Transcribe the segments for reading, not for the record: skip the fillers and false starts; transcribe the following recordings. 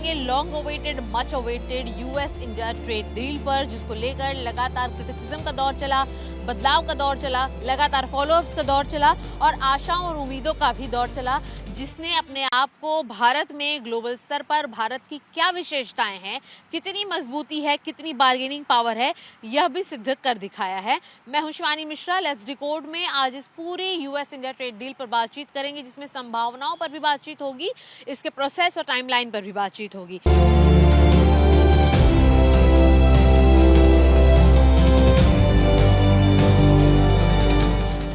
करेंगे long awaited much awaited US India trade deal पर, जिसको लेकर लगातार क्रिटिसिज्म का दौर चला, बदलाव का दौर चला, लगातार फॉलोअप्स का दौर चला और आशाओं और उम्मीदों का भी दौर चला, जिसने अपने आप को भारत में ग्लोबल स्तर पर भारत की क्या विशेषताएं हैं, कितनी मजबूती है, कितनी बार्गेनिंग पावर है, यह भी सिद्ध कर दिखाया है। मैं हूं शिवानी मिश्रा। लेट्स डिकोड में आज इस पूरी यूएस इंडिया ट्रेड डील पर बातचीत करेंगे, जिसमें संभावनाओं पर भी बातचीत होगी, इसके प्रोसेस और टाइमलाइन पर भी बातचीत होगी।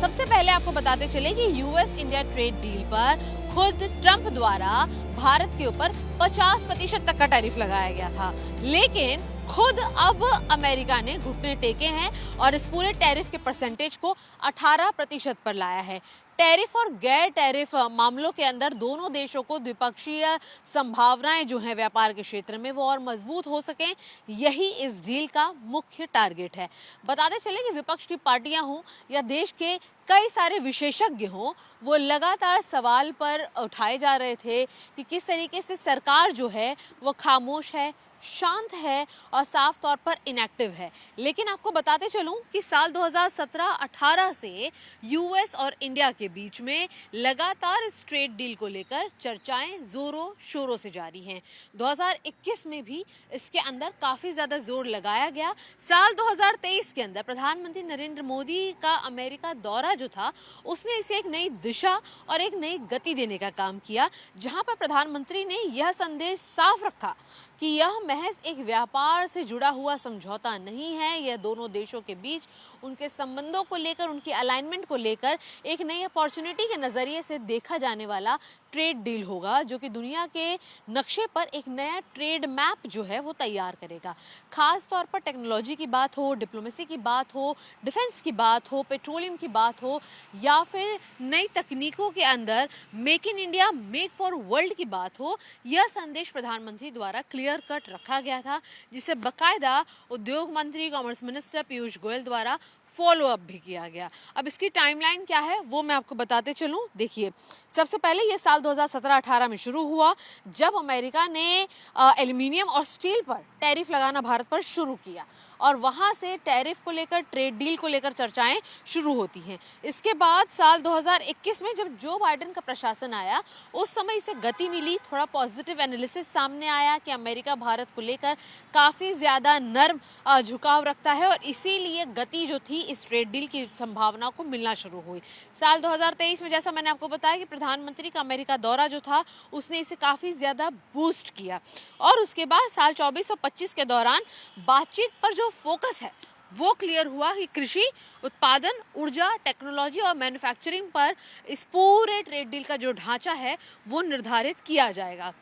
सबसे पहले आपको बताते चले कि यूएस इंडिया ट्रेड डील पर खुद ट्रंप द्वारा भारत के ऊपर 50% तक का टैरिफ लगाया गया था, लेकिन खुद अब अमेरिका ने घुटने टेके हैं और इस पूरे टैरिफ के परसेंटेज को 18% पर लाया है। टैरिफ और गैर टैरिफ मामलों के अंदर दोनों देशों को द्विपक्षीय संभावनाएं जो हैं व्यापार के क्षेत्र में वो और मजबूत हो सकें, यही इस डील का मुख्य टारगेट है। बताते चले कि विपक्ष की पार्टियां हों या देश के कई सारे विशेषज्ञ हों, वो लगातार सवाल पर उठाए जा रहे थे कि किस तरीके से सरकार जो है वो खामोश है, शांत है और साफ तौर पर इनएक्टिव है। लेकिन आपको बताते चलूं कि साल 2017-18 से यूएस और इंडिया के बीच में लगातार इस ट्रेड डील को लेकर चर्चाएं जोरों शोरों से जारी हैं। 2021 में भी इसके अंदर काफ़ी ज़्यादा जोर लगाया गया। साल 2023 के अंदर प्रधानमंत्री नरेंद्र मोदी का अमेरिका दौरा जो था, उसने इसे एक नई दिशा और एक नई गति देने का काम किया, जहां पर प्रधानमंत्री ने यह संदेश साफ रखा कि यह महज एक व्यापार से जुड़ा हुआ समझौता नहीं है, यह दोनों देशों के बीच उनके संबंधों को लेकर, उनकी अलाइनमेंट को लेकर एक नई अपॉर्चुनिटी के नज़रिए से देखा जाने वाला ट्रेड डील होगा, जो कि दुनिया के नक्शे पर एक नया ट्रेड मैप जो है वो तैयार करेगा। खास तौर पर टेक्नोलॉजी की बात हो, डिप्लोमेसी की बात हो, डिफेंस की बात हो, पेट्रोलियम की बात हो या फिर नई तकनीकों के अंदर make in India make for world की बात हो, यह संदेश प्रधानमंत्री द्वारा क्लियर कट रखा गया था, जिसे बाकायदा उद्योग मंत्री, कॉमर्स मिनिस्टर पीयूष गोयल द्वारा फॉलो अप भी किया गया। अब इसकी टाइमलाइन क्या है वो मैं आपको बताते चलूं। देखिए, सबसे पहले ये साल 2017-18 में शुरू हुआ, जब अमेरिका ने एल्युमिनियम और स्टील पर टैरिफ लगाना भारत पर शुरू किया और वहां से टैरिफ को लेकर, ट्रेड डील को लेकर चर्चाएं शुरू होती हैं। इसके बाद साल 2021 में जब जो बाइडेन का प्रशासन आया, उस समय इसे गति मिली, थोड़ा पॉजिटिव एनालिसिस सामने आया कि अमेरिका भारत को लेकर काफ़ी ज़्यादा नर्म झुकाव रखता है और इसीलिए गति जो थी इस ट्रेड डील की संभावना को मिलना शुरू हुई। साल 2023 में जैसा मैंने आपको बताया कि प्रधानमंत्री का अमेरिका दौरा जो था, उसने इसे काफ़ी ज़्यादा बूस्ट किया और उसके बाद साल 24 और 25 के दौरान बातचीत पर जो फोकस है वो क्लियर हुआ कि कृषि उत्पादन, ऊर्जा, टेक्नोलॉजी और मैन्युफैक्चरिंग पर इस पूरे ट्रेड डील का जो ढांचा है वो निर्धारित किया जाएगा।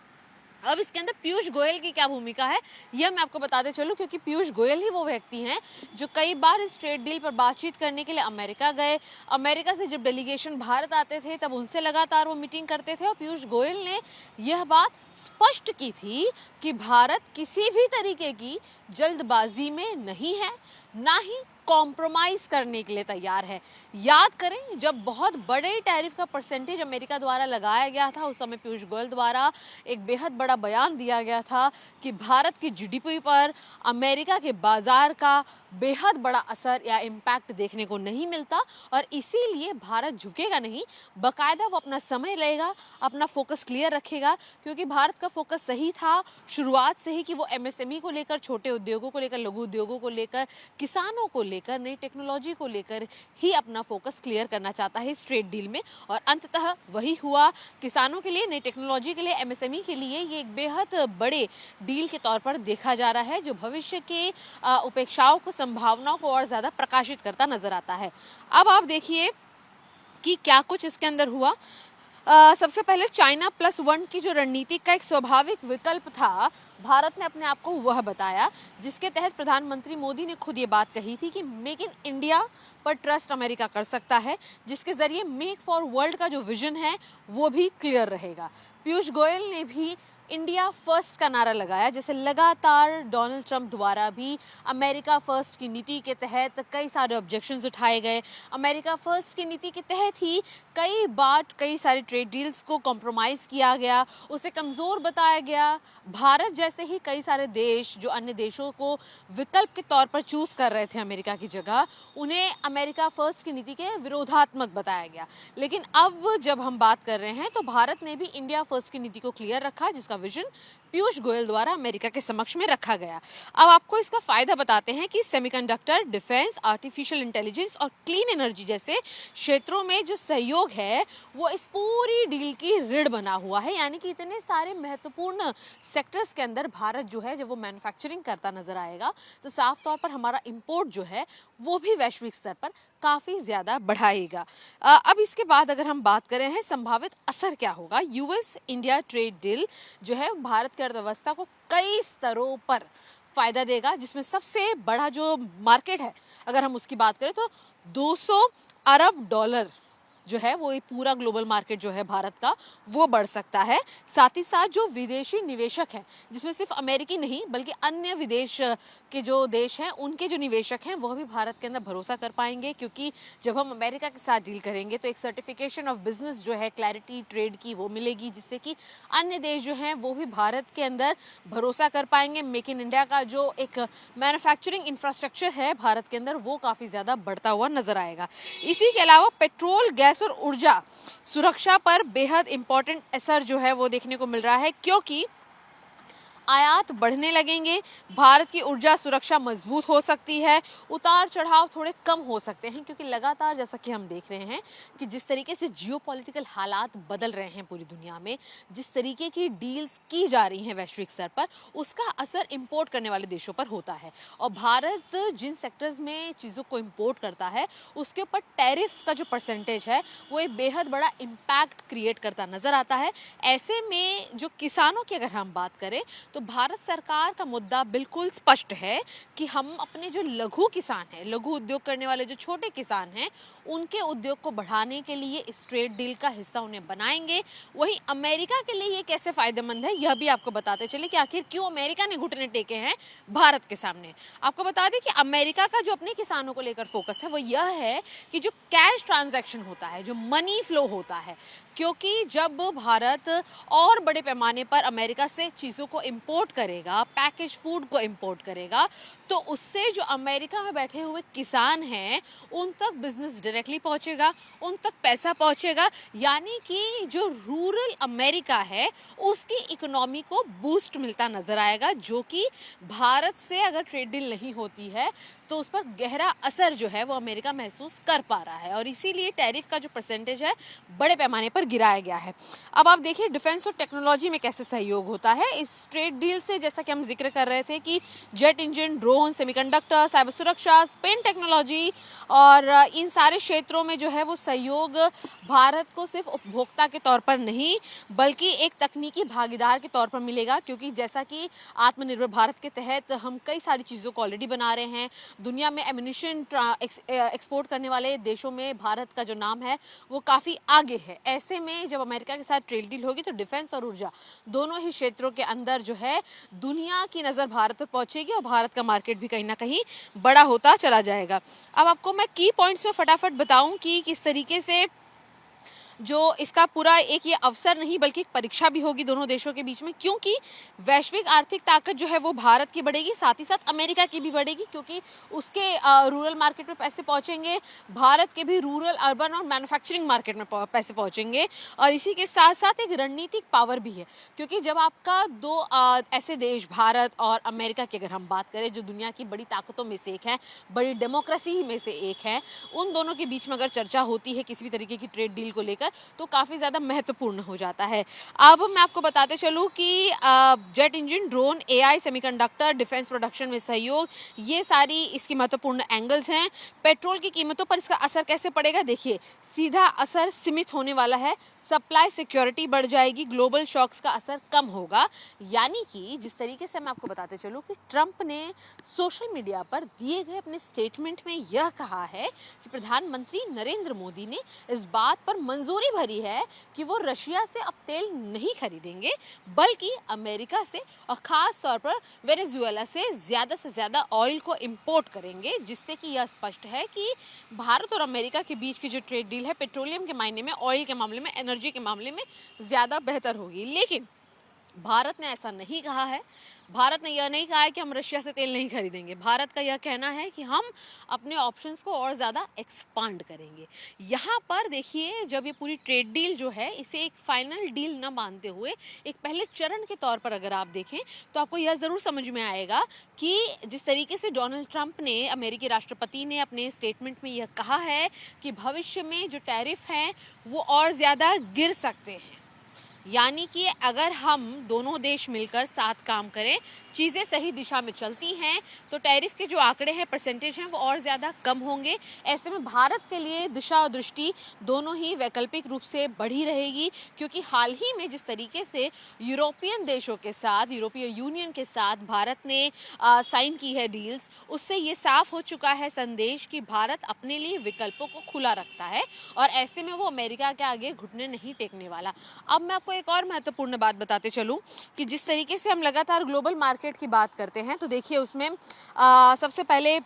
अब इसके अंदर पीयूष गोयल की क्या भूमिका है यह मैं आपको बताते चलूं, क्योंकि पीयूष गोयल ही वो व्यक्ति हैं जो कई बार इस ट्रेड डील पर बातचीत करने के लिए अमेरिका गए। अमेरिका से जब डेलीगेशन भारत आते थे तब उनसे लगातार वो मीटिंग करते थे और पीयूष गोयल ने यह बात स्पष्ट की थी कि भारत किसी भी तरीके की जल्दबाजी में नहीं है, ना ही कॉम्प्रोमाइज़ करने के लिए तैयार है। याद करें, जब बहुत बड़े टैरिफ का परसेंटेज अमेरिका द्वारा लगाया गया था, उस समय पीयूष गोयल द्वारा एक बेहद बड़ा बयान दिया गया था कि भारत की जीडीपी पर अमेरिका के बाजार का बेहद बड़ा असर या इम्पैक्ट देखने को नहीं मिलता और इसीलिए भारत झुकेगा नहीं, बाकायदा वो अपना समय लेगा, अपना फोकस क्लियर रखेगा, क्योंकि भारत का फोकस सही था शुरुआत से ही कि वो एमएसएमई को लेकर, छोटे उद्योगों को लेकर, लघु उद्योगों को लेकर, किसानों को लेकर, नई टेक्नोलॉजी को लेकर ही अपना फोकस क्लियर करना चाहता है इस ट्रेड डील में और अंततः वही हुआ। किसानों के लिए, नई टेक्नोलॉजी के लिए, एमएसएमई के लिए ये एक बेहद बड़े डील के तौर पर देखा जा रहा है, जो भविष्य के उपेक्षाओं को, संभावनाओं को और ज़्यादा प्रकाशित करता नजर आता है। अब आप देखिए कि क्या कुछ इसके अंदर हुआ। सबसे पहले चाइना +1 की जो रणनीति का एक स्वाभाविक विकल्प था, भारत ने अपने आप को वह बताया, जिसके तहत प्रधानमंत्री मोदी ने खुद ये बात कही थी कि मेक इन इंडिया पर ट्रस्ट अमेरिका कर सकता है, जिसके जरिए मेक फॉर वर्ल्ड का जो विजन है वो भी क्लियर रहेगा। पीयूष गोयल ने भी इंडिया फर्स्ट का नारा लगाया। जैसे लगातार डोनाल्ड ट्रंप द्वारा भी अमेरिका फर्स्ट की नीति के तहत कई सारे ऑब्जेक्शंस उठाए गए। अमेरिका फर्स्ट की नीति के तहत ही कई बार कई सारे ट्रेड डील्स को कॉम्प्रोमाइज़ किया गया, उसे कमज़ोर बताया गया। भारत जैसे ही कई सारे देश जो अन्य देशों को विकल्प के तौर पर चूज़ कर रहे थे अमेरिका की जगह, उन्हें अमेरिका फर्स्ट की नीति के विरोधात्मक बताया गया। लेकिन अब जब हम बात कर रहे हैं तो भारत ने भी इंडिया फर्स्ट की नीति को क्लियर रखा, जिसका विजन पीयूष गोयल द्वारा अमेरिका के समक्ष में रखा गया। अब आपको इसका फायदा बताते हैं कि सेमीकंडक्टर, डिफेंस, आर्टिफिशियल इंटेलिजेंस और क्लीन एनर्जी जैसे क्षेत्रों में जो सहयोग है वो इस पूरी डील की रीढ़ बना हुआ है। यानी कि इतने सारे महत्वपूर्ण सेक्टर्स के अंदर भारत जो है जब वो मैन्युफैक्चरिंग करता नजर आएगा तो साफ तौर पर हमारा इंपोर्ट जो है वो भी वैश्विक स्तर पर काफ़ी ज़्यादा बढ़ाएगा। अब इसके बाद अगर हम बात करें हैं संभावित असर क्या होगा, यूएस इंडिया ट्रेड डील जो है भारत की अर्थव्यवस्था को कई स्तरों पर फायदा देगा, जिसमें सबसे बड़ा जो मार्केट है अगर हम उसकी बात करें तो 200 अरब डॉलर जो है वो ये पूरा ग्लोबल मार्केट जो है भारत का वो बढ़ सकता है। साथ ही साथ जो विदेशी निवेशक हैं, जिसमें सिर्फ अमेरिकी नहीं बल्कि अन्य विदेश के जो देश हैं उनके जो निवेशक हैं वह भी भारत के अंदर भरोसा कर पाएंगे, क्योंकि जब हम अमेरिका के साथ डील करेंगे तो एक सर्टिफिकेशन ऑफ बिजनेस जो है, क्लैरिटी ट्रेड की वो मिलेगी, जिससे कि अन्य देश जो हैं वो भी भारत के अंदर भरोसा कर पाएंगे। मेक इन इंडिया का जो एक मैन्युफैक्चरिंग इंफ्रास्ट्रक्चर है भारत के अंदर वो काफ़ी ज़्यादा बढ़ता हुआ नजर आएगा। इसी के अलावा पेट्रोल, गैस और ऊर्जा सुरक्षा पर बेहद इंपॉर्टेंट असर जो है वो देखने को मिल रहा है, क्योंकि आयात बढ़ने लगेंगे, भारत की ऊर्जा सुरक्षा मजबूत हो सकती है, उतार चढ़ाव थोड़े कम हो सकते हैं, क्योंकि लगातार जैसा कि हम देख रहे हैं कि जिस तरीके से जियोपॉलिटिकल हालात बदल रहे हैं पूरी दुनिया में, जिस तरीके की डील्स की जा रही हैं वैश्विक स्तर पर, उसका असर इंपोर्ट करने वाले देशों पर होता है। और भारत जिन सेक्टर्स में चीज़ों को इंपोर्ट करता है उसके ऊपर टैरिफ का जो परसेंटेज है वो एक बेहद बड़ा इम्पैक्ट क्रिएट करता नजर आता है। ऐसे में जो किसानों की अगर हम बात करें तो भारत सरकार का मुद्दा बिल्कुल स्पष्ट है कि हम अपने जो लघु किसान हैं, लघु उद्योग करने वाले जो छोटे किसान हैं, उनके उद्योग को बढ़ाने के लिए इस ट्रेड डील का हिस्सा उन्हें बनाएंगे। वहीं अमेरिका के लिए ये कैसे फायदेमंद है यह भी आपको बताते चले कि आखिर क्यों अमेरिका ने घुटने टेके हैं भारत के सामने। आपको बता दें कि अमेरिका का जो अपने किसानों को लेकर फोकस है वो यह है कि जो कैश ट्रांजैक्शन होता है, जो मनी फ्लो होता है, क्योंकि जब भारत और बड़े पैमाने पर अमेरिका से चीज़ों को इंपोर्ट करेगा, पैकेज फूड को इंपोर्ट करेगा, तो उससे जो अमेरिका में बैठे हुए किसान हैं उन तक बिजनेस डायरेक्टली पहुंचेगा, उन तक पैसा पहुंचेगा। यानी कि जो रूरल अमेरिका है उसकी इकोनॉमी को बूस्ट मिलता नजर आएगा, जो कि भारत से अगर ट्रेड डील नहीं होती है तो उस पर गहरा असर जो है वो अमेरिका महसूस कर पा रहा है, और इसीलिए टैरिफ का जो परसेंटेज है बड़े पैमाने पर गिराया गया है। अब आप देखिए डिफेंस और टेक्नोलॉजी में कैसे सहयोग होता है इस ट्रेड डील से। जैसा कि हम जिक्र कर रहे थे कि jet engine, drone, semiconductor, cyber सुरक्षा, स्पेन टेक्नोलॉजी और इन सारे क्षेत्रों में जो है वो सहयोग भारत को सिर्फ उपभोक्ता के तौर पर नहीं बल्कि एक तकनीकी भागीदार के तौर पर मिलेगा, क्योंकि जैसा कि आत्मनिर्भर भारत के तहत हम कई सारी चीज़ों को ऑलरेडी बना रहे हैं। दुनिया में एम्यूनिशन एक्सपोर्ट करने वाले देशों में भारत का जो नाम है वो काफ़ी आगे है। ऐसे में जब अमेरिका के साथ ट्रेड डील होगी तो डिफेंस और ऊर्जा दोनों ही क्षेत्रों के अंदर जो है दुनिया की नज़र भारत पर पहुंचेगी और भारत का मार्केट भी कहीं ना कहीं बड़ा होता चला जाएगा। अब आपको मैं की पॉइंट्स में फटाफट बताऊं कि किस तरीके से जो इसका पूरा एक ये अवसर नहीं बल्कि एक परीक्षा भी होगी दोनों देशों के बीच में, क्योंकि वैश्विक आर्थिक ताकत जो है वो भारत की बढ़ेगी, साथ ही साथ अमेरिका की भी बढ़ेगी, क्योंकि उसके रूरल मार्केट में पैसे पहुंचेंगे, भारत के भी रूरल, अर्बन और मैन्युफैक्चरिंग मार्केट में पैसे पहुंचेंगे। और इसी के साथ साथ एक रणनीतिक पावर भी है, क्योंकि जब आपका दो ऐसे देश भारत और अमेरिका की अगर हम बात करें जो दुनिया की बड़ी ताकतों में से एक है, बड़ी डेमोक्रेसी में से एक है, उन दोनों के बीच में अगर चर्चा होती है किसी भी तरीके की ट्रेड डील को लेकर तो काफ़ी ज़्यादा महत्वपूर्ण हो जाता है। अब मैं आपको बताते चलूँ कि jet engine, drone, AI, semiconductor, defence production में सहयोग, ये सारी इसकी महत्वपूर्ण एंगल्स हैं। पेट्रोल की कीमतों पर इसका असर कैसे पड़ेगा, देखिए सीधा असर सीमित होने वाला है, सप्लाई सिक्योरिटी बढ़ जाएगी, ग्लोबल शॉक्स का असर कम होगा। यानी कि जिस तरीके से मैं आपको बताते चलूँ कि ट्रंप ने सोशल मीडिया पर दिए गए अपने स्टेटमेंट में यह कहा है कि प्रधानमंत्री नरेंद्र मोदी ने इस बात पर मंजूरी तिजोरी भरी है कि वो रशिया से अब तेल नहीं खरीदेंगे, बल्कि अमेरिका से और ख़ास तौर पर वेनेजुएला से ज़्यादा ऑयल को इंपोर्ट करेंगे, जिससे कि यह स्पष्ट है कि भारत और अमेरिका के बीच की जो ट्रेड डील है पेट्रोलियम के मायने में, ऑयल के मामले में, एनर्जी के मामले में ज़्यादा बेहतर होगी। लेकिन भारत ने ऐसा नहीं कहा है। भारत ने यह नहीं कहा है कि हम रशिया से तेल नहीं खरीदेंगे। भारत का यह कहना है कि हम अपने ऑप्शंस को और ज़्यादा एक्सपांड करेंगे। यहाँ पर देखिए, जब ये पूरी ट्रेड डील जो है, इसे एक फाइनल डील न मानते हुए एक पहले चरण के तौर पर अगर आप देखें तो आपको यह ज़रूर समझ में आएगा कि जिस तरीके से डोनाल्ड ट्रंप ने, अमेरिकी राष्ट्रपति ने अपने स्टेटमेंट में यह कहा है कि भविष्य में जो टैरिफ हैं वो और ज़्यादा गिर सकते हैं, यानी कि अगर हम दोनों देश मिलकर साथ काम करें, चीज़ें सही दिशा में चलती हैं, तो टैरिफ के जो आंकड़े हैं, परसेंटेज हैं, वो और ज़्यादा कम होंगे। ऐसे में भारत के लिए दिशा और दृष्टि दोनों ही वैकल्पिक रूप से बढ़ी रहेगी, क्योंकि हाल ही में जिस तरीके से यूरोपियन देशों के साथ, यूरोपीय यूनियन के साथ भारत ने साइन की है डील्स, उससे ये साफ हो चुका है संदेश कि भारत अपने लिए विकल्पों को खुला रखता है और ऐसे में वो अमेरिका के आगे घुटने नहीं टेकने वाला। अब मैं आपको एक और महत्वपूर्ण बात बताते चलूं कि जिस तरीके से हम लगातार ग्लोबल मार्केट की बात करते हैं, तो देखिए उसमें सबसे पहले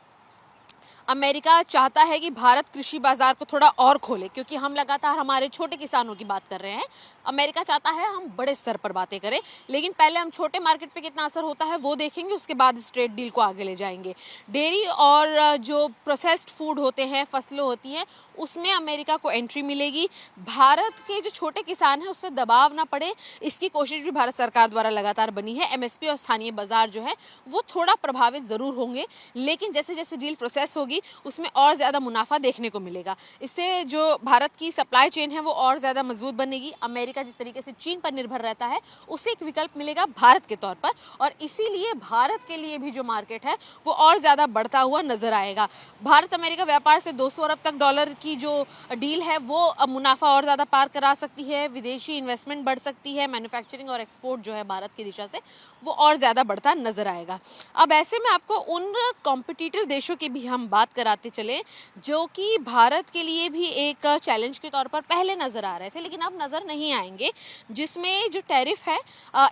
अमेरिका चाहता है कि भारत कृषि बाजार को थोड़ा और खोले, क्योंकि हम लगातार हमारे छोटे किसानों की बात कर रहे हैं। अमेरिका चाहता है हम बड़े स्तर पर बातें करें, लेकिन पहले हम छोटे मार्केट पे कितना असर होता है वो देखेंगे, उसके बाद इस ट्रेड डील को आगे ले जाएंगे। डेयरी और जो प्रोसेस्ड फूड होते हैं, फसलें होती हैं, उसमें अमेरिका को एंट्री मिलेगी। भारत के जो छोटे किसान हैं उस पर दबाव ना पड़े, इसकी कोशिश भी भारत सरकार द्वारा लगातार बनी है। एमएसपी और स्थानीय बाजार जो है वो थोड़ा प्रभावित ज़रूर होंगे, लेकिन जैसे जैसे डील प्रोसेस होगी उसमें और ज़्यादा मुनाफा देखने को मिलेगा। इससे जो भारत की सप्लाई चेन है वो और ज़्यादा मजबूत बनेगी। अमेरिका जिस तरीके से चीन पर निर्भर रहता है, उसे एक विकल्प मिलेगा भारत के तौर पर, और इसीलिए भारत के लिए भी जो मार्केट है वो और ज़्यादा बढ़ता हुआ नजर आएगा। भारत अमेरिका व्यापार से 200 अरब तक डॉलर की जो डील है वो मुनाफा और ज़्यादा पार करा सकती है, विदेशी इन्वेस्टमेंट बढ़ सकती है, मैन्युफैक्चरिंग और एक्सपोर्ट जो है भारत की दिशा से वो और ज़्यादा बढ़ता नजर आएगा। अब ऐसे में आपको उन कॉम्पिटिटर देशों की भी हम बात कराते चले जो कि भारत के लिए भी एक चैलेंज के तौर पर पहले नजर आ रहे थे, लेकिन अब नजर नहीं आएंगे, जिसमें जो टैरिफ है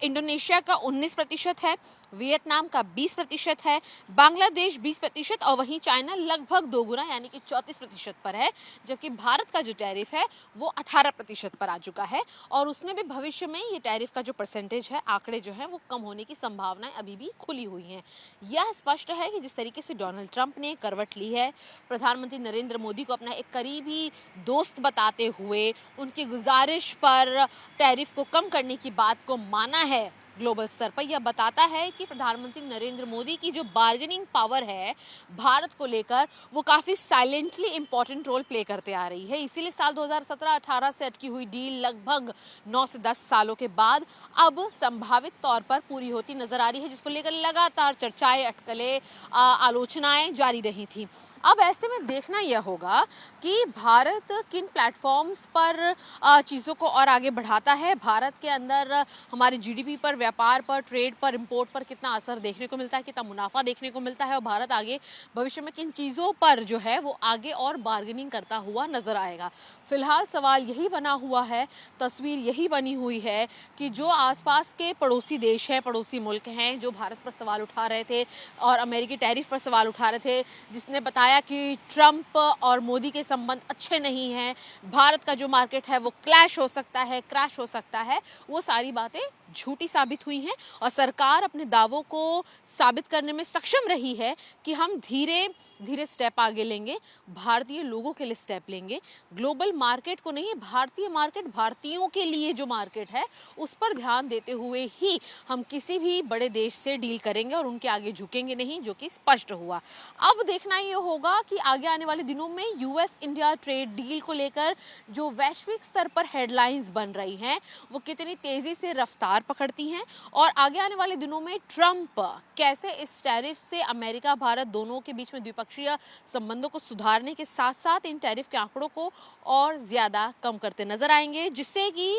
इंडोनेशिया का 19% है, वियतनाम का 20% है, बांग्लादेश 20% और वहीं चाइना लगभग दोगुना यानी कि 34% पर है, जबकि भारत का जो टैरिफ है वो 18% पर आ चुका है और उसमें भी भविष्य में ये टैरिफ का जो परसेंटेज है, आंकड़े जो है वो कम होने की संभावनाएं अभी भी खुली हुई हैं। यह स्पष्ट है कि जिस तरीके से डोनाल्ड ट्रंप ने करवट ली है, प्रधानमंत्री नरेंद्र मोदी को अपना एक करीबी दोस्त बताते हुए उनकी गुजारिश पर टैरिफ को कम करने की बात को माना है ग्लोबल स्तर पर, यह बताता है कि प्रधानमंत्री नरेंद्र मोदी की जो बार्गेनिंग पावर है भारत को लेकर वो काफ़ी साइलेंटली इंपॉर्टेंट रोल प्ले करते आ रही है। इसीलिए साल 2017-18 से अटकी हुई डील लगभग 9 से 10 सालों के बाद अब संभावित तौर पर पूरी होती नजर आ रही है, जिसको लेकर लगातार चर्चाएं, अटकलें, आलोचनाएं जारी रही थी। अब ऐसे में देखना यह होगा कि भारत किन प्लेटफॉर्म्स पर चीज़ों को और आगे बढ़ाता है, भारत के अंदर हमारे जीडीपी पर, व्यापार पर, ट्रेड पर, इंपोर्ट पर कितना असर देखने को मिलता है, कितना मुनाफा देखने को मिलता है, और भारत आगे भविष्य में किन चीज़ों पर जो है वो आगे और बार्गेनिंग करता हुआ नजर आएगा। फिलहाल सवाल यही बना हुआ है, तस्वीर यही बनी हुई है कि जो आसपास के पड़ोसी देश हैं, पड़ोसी मुल्क हैं, जो भारत पर सवाल उठा रहे थे और अमेरिकी टैरिफ पर सवाल उठा रहे थे, जिसने बताया कि ट्रंप और मोदी के संबंध अच्छे नहीं हैं, भारत का जो मार्केट है वो क्लैश हो सकता है, क्रैश हो सकता है, वो सारी बातें झूठी साबित हुई हैं और सरकार अपने दावों को साबित करने में सक्षम रही है कि हम धीरे धीरे स्टेप आगे लेंगे, भारतीय लोगों के लिए स्टेप लेंगे, ग्लोबल मार्केट को नहीं, भारतीय मार्केट, भारतीयों के लिए जो मार्केट है उस पर ध्यान देते हुए ही हम किसी भी बड़े देश से डील करेंगे और उनके आगे झुकेंगे नहीं, जो कि स्पष्ट हुआ। अब देखना ये होगा कि आगे आने वाले दिनों में यूएस इंडिया ट्रेड डील को लेकर जो वैश्विक स्तर पर हेडलाइंस बन रही हैं वो कितनी तेजी से रफ्तार पकड़ती हैं और आगे आने वाले दिनों में ट्रंप कैसे इस टैरिफ से अमेरिका भारत दोनों के बीच में द्विपक्षीय संबंधों को सुधारने के साथ साथ इन टैरिफ के आंकड़ों को और ज्यादा कम करते नजर आएंगे, जिससे कि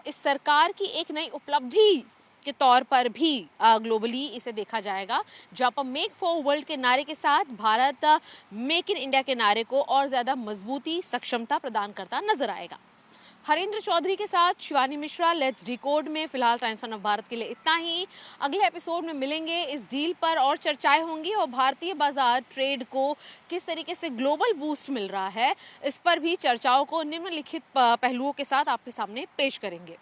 इस सरकार की एक नई उपलब्धि के तौर पर भी ग्लोबली इसे देखा जाएगा, जहाँ पर मेक फॉर वर्ल्ड के नारे के साथ भारत मेक इन इंडिया के नारे को और ज़्यादा मजबूती, सक्षमता प्रदान करता नजर आएगा। हरेंद्र चौधरी के साथ शिवानी मिश्रा, लेट्स डिकोड में फिलहाल टाइम्स ऑफ भारत के लिए इतना ही। अगले एपिसोड में मिलेंगे, इस डील पर और चर्चाएं होंगी और भारतीय बाजार ट्रेड को किस तरीके से ग्लोबल बूस्ट मिल रहा है, इस पर भी चर्चाओं को निम्नलिखित पहलुओं के साथ आपके सामने पेश करेंगे।